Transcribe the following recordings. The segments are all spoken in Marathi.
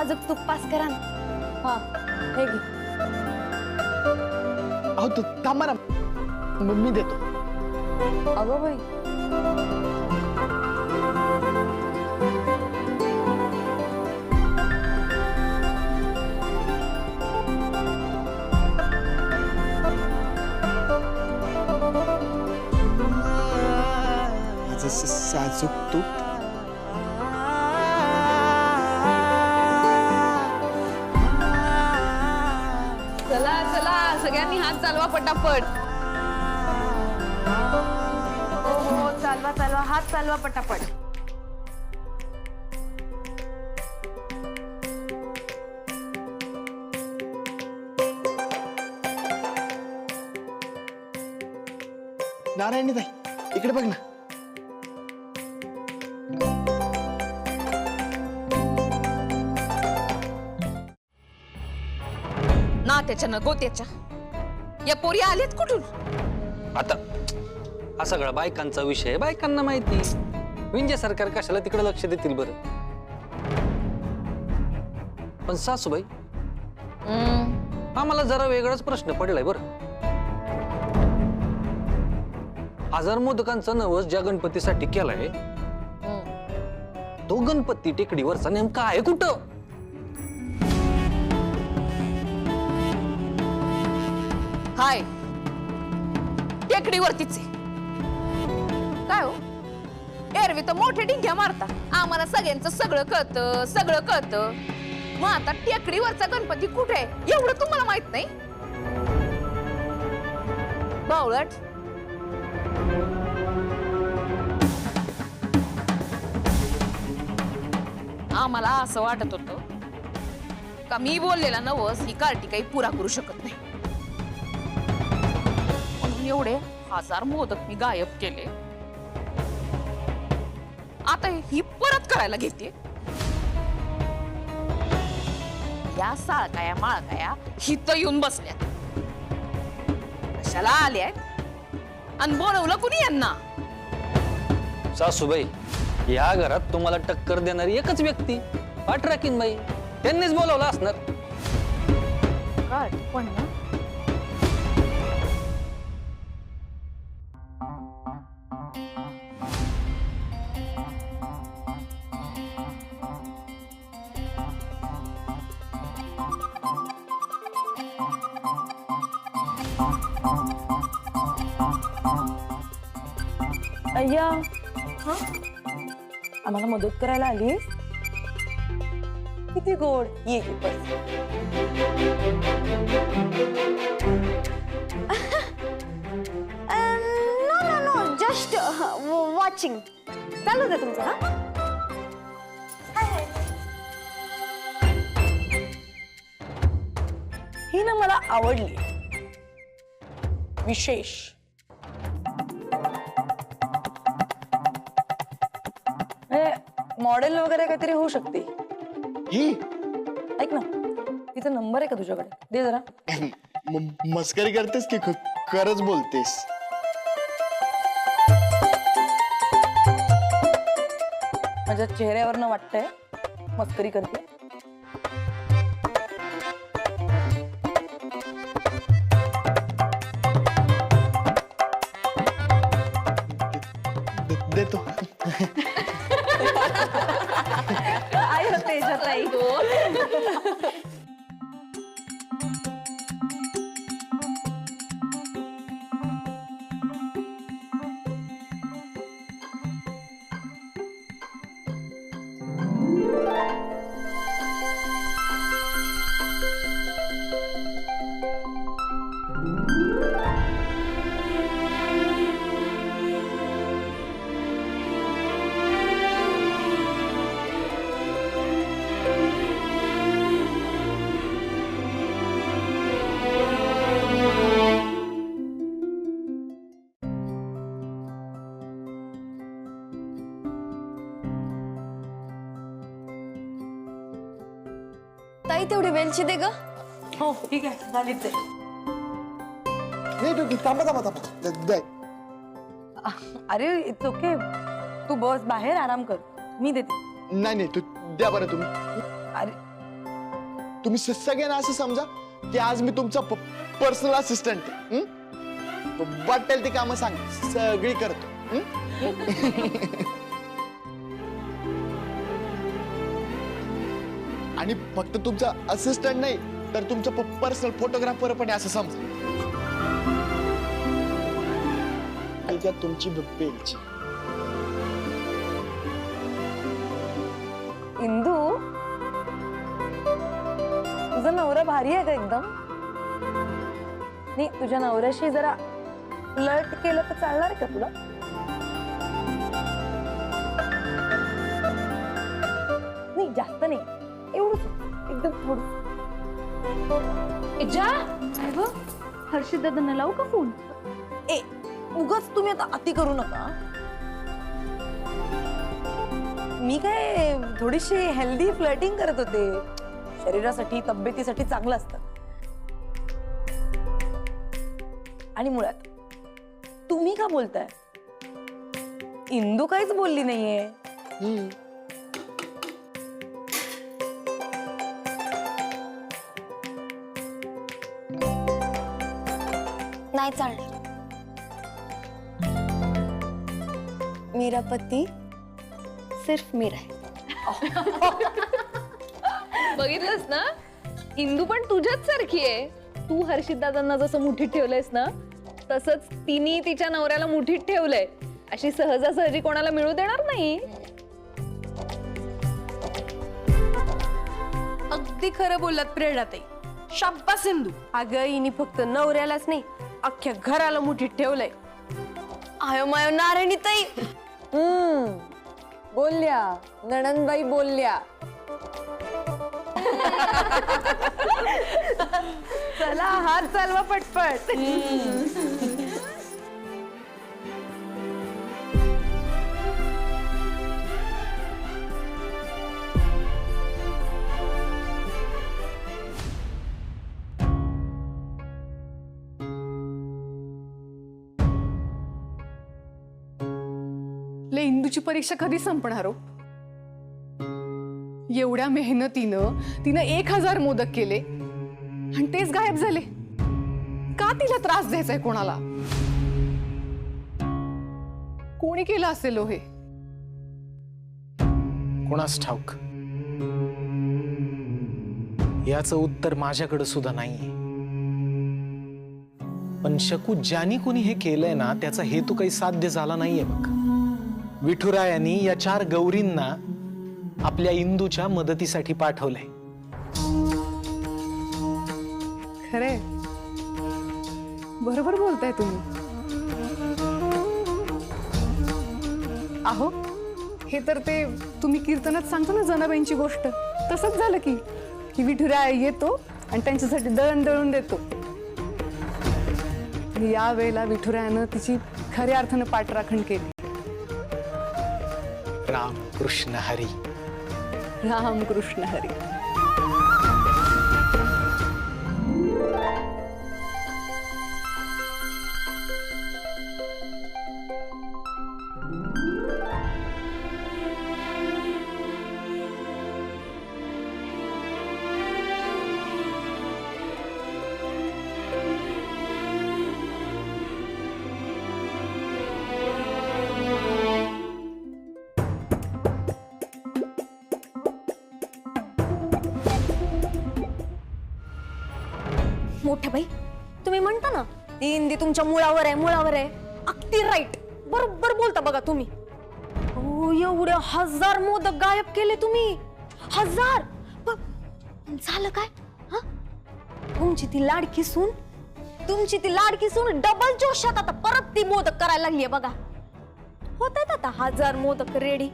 साजूक तूप पास करा ना. हा हे घे. अहो तू थांबा ना, मी देतो. अगं बाई, माझं साजूक तूप. चला चला सगळ्यांनी हात चालवा पटापट. हो चालवा चालवा, हात चालवा पटापट. नारायणी ताई इकडे बघ ना. ना त्याच्या न गोत्याच्या या पोरी आलेत कुठून? आता हा सगळा बायकांचा विषय आहे, बायकांना माहिती. विंजे सरकार कशाला तिकडे लक्ष देतील बरं? पण सासूबाई, आम्हाला जरा वेगळाच प्रश्न पडलाय बरं. 1000 मोदकांचा नवस ज्या गणपतीसाठी केलाय, तो गणपती टेकडीवरचा नेमका आहे कुठं? हाय टेकडीवरतीच आहे. काय हो एरवी तर मोठे डिंग्या मारता, आम्हाला सगळ्यांचं सगळं कळतं. मग आता टेकडीवरचा गणपती कुठे आहे एवढं तुम्हाला माहित नाही? बावळट. आम्हाला असं वाटत होतं का मी बोललेला नवस ही कार्टी काही पुरा करू शकत नाही, म्हणून एवढे 1000 मोदक मी गायब केले. आता ही परत करायला घेते. या साळकाया माळकाया हिथं येऊन बसल्यात. कशाला आल्यात आणि बोलवलं कुणी यांना? सासूबाई, या घरात तुम्हाला टक्कर देणारी एकच व्यक्ती पाठराखीन बाई, त्यांनीच बोलावलं असणार. काय पण ना अय्या आम्हाला मदत करायला आलीस. किती गोड. ये ये बस. No no no, just watching. चालू दे तुमचं. ही ना मला आवडली. विशेष. मॉडेल वगैरे काहीतरी होऊ शकते ही ऐक ना, तिचा नंबर आहे का तुझ्याकडे? दे जरा. मस्करी करतेस की खरंच बोलतेस? माझ्या चेहऱ्यावरनं वाटतंय मस्करी करते. देतो. आई होते ताई. ताई तेवढी वेलची दे ग. हो ठीक आहे, झाली ते. नाही तू थांबा थांबा थांबा. दे. अरे इट्स ओके, तू बस बाहेर आराम कर, मी देते. नाही नाही तू द्या बरं तुम्ही. अरे तुम्ही सगळ्यांना असं समजा की आज मी तुमचा पर्सनल असिस्टंट आहे. वाटेल ती कामं सांग, सगळी करतो. आणि फक्त तुमचा असिस्टंट नाही तर तुमचा पर्सनल फोटोग्राफर पण आहे असं समजा. आणि त्यात तुमची बेलची. इंदू, तुझा नवरा भारी आहे का एकदम? नाही, तुझ्या नवऱ्याशी जरा फ्लर्ट केलं तर चालणार का तुला? नाही, जास्त नाही, एवढंच, एकदम थोडं. हर्षित दादांना लावू का फोन? ए, उगाच तुम्ही आता अति करू नका. मी काय थोडीशी हेल्दी फ्लर्टिंग करत होते. शरीरासाठी, तब्येतीसाठी चांगलं असतं. आणि मुळात तुम्ही का बोलताय? इंदू काहीच बोलली नाहीये. नहीं चालणार. मेरा पति सिर्फ मेरा है. बघितलंस ना, इंदू पण तुझ्याच सारखी आहे. तू हर्षित दादांना जसं मुठीत ठेवलंयस ना, तसंच तिने तिच्या नवऱ्याला मुठीत ठेवलंय. अशी सहजासहजी कोणाला मिळू देणार नाही. अगदी खरं बोललात प्रेरणाताई. शाब्बास सिंधू. अगं हिने फक्त नवऱ्यालाच नाही, अख्ख्या घराला मुठीत ठेवलंय. आयो मायो नारायणी ताई. बोलल्या नणंदबाई, बोलल्या. चला हात चालवा पटपट. ले इंदूची परीक्षा कधी संपणार हो? एवढ्या मेहनतीनं तिनं 1000 मोदक केले आणि तेच गायब झाले. का तिला त्रास द्यायचाय कोणाला? कोणी केलं असेल हो हे? कोणास ठाऊक. याचं उत्तर माझ्याकडे सुद्धा नाहीये. पण शकू ज्यानी कोणी हे केलंय ना, त्याचा हेतू काही साध्य झाला नाहीये बघ. विठुरायांनी या 4 गौरींना आपल्या इंदूच्या मदतीसाठी पाठवलंय. खरे, बरोबर बोलताय तुम्ही. अहो, हे तर ते तुम्ही कीर्तनात सांगतो ना जनाबाईंची गोष्ट, तसंच झालं की विठुराया येतो आणि त्यांच्यासाठी दळण दळून देतो. या वेळेला विठुरायानं तिची खऱ्या अर्थानं पाठराखण केली. राम कृष्ण हरी. राम कृष्ण हरी. मोठे भाई, तुम्ही म्हणता ना ती हिंदी तुमच्या मुळावर आहे, मुळावर आहे. अगदी राईट, बरोबर बोलता बघा तुम्ही. हो, एवढे 1000 मोदक गायब केले तुम्ही. 1000. पण झालं काय? हा, तुमची ती लाडकी सून डबल जोशात आता परत ती मोदक करायला लागलीये बघा. होतात आता 1000 मोदक रेडी.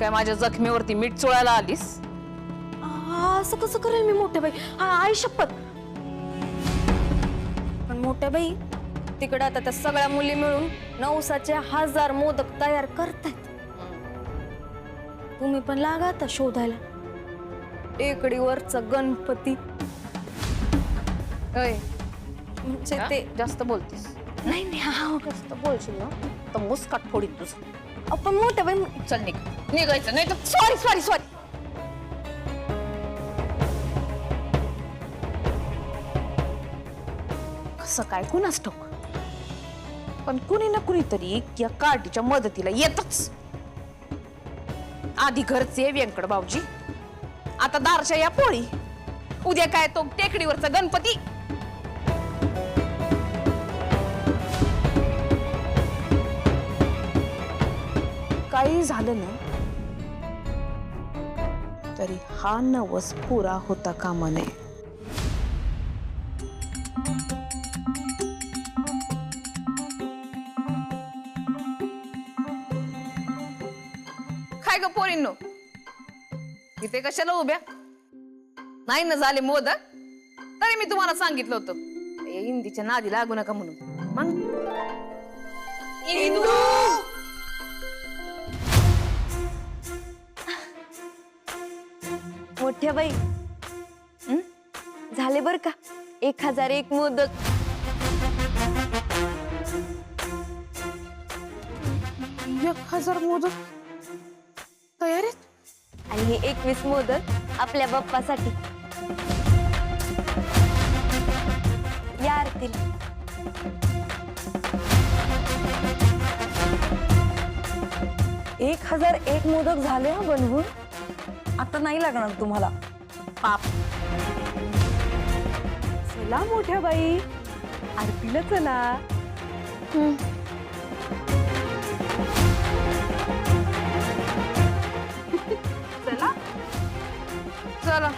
काय माझ्या जखमेवरती मीठ चोळायला आलीस? असं कसं करेल मी मोठे बाई? आई शपथ. पण मोठे बाई, तिकडे आता त्या सगळ्या मुली मिळून 900चे 1000 मोदक तयार करतायत. तुम्ही पण लागा आता शोधायला. टेकडीवरचा गणपती म्हणजे ते. जास्त बोलतीस. नाही नाही, जास्त बोलशील ना तर मुस्काट फोडीत तुझं. आपण मोठे बाई. चल निघायचं नाही तर. सॉरी. कसं काय कुणास ठाऊक, पण कुणी ना कुणीतरी या कार्टीच्या मदतीला येतच. आधी घरचे व्यंकट भाऊजी, आता दारच्या या पोळी, उद्या काय तो टेकडीवरचा गणपती. काही झालं ना तरी हा नवस पुरा होता कामा नये. काय ग पोरींनो, इथे कशाला उभ्या? नाही ना झाले मोदक तरी मी तुम्हाला सांगितलं होतं इंदीच्या नादी लागू नका म्हणून. मग इंदू मोठ्या बाई झाले बर का 1001 मोदक. 1000 मोदक तयार आहेत. आणि हे 21 मोदक आपल्या बाप्पासाठी. या आरतीला. 1001 मोदक झाले हा बनवून. आता नाही लागणार तुम्हाला पाप. चला मोठ्या बाई आरतीला चला. चला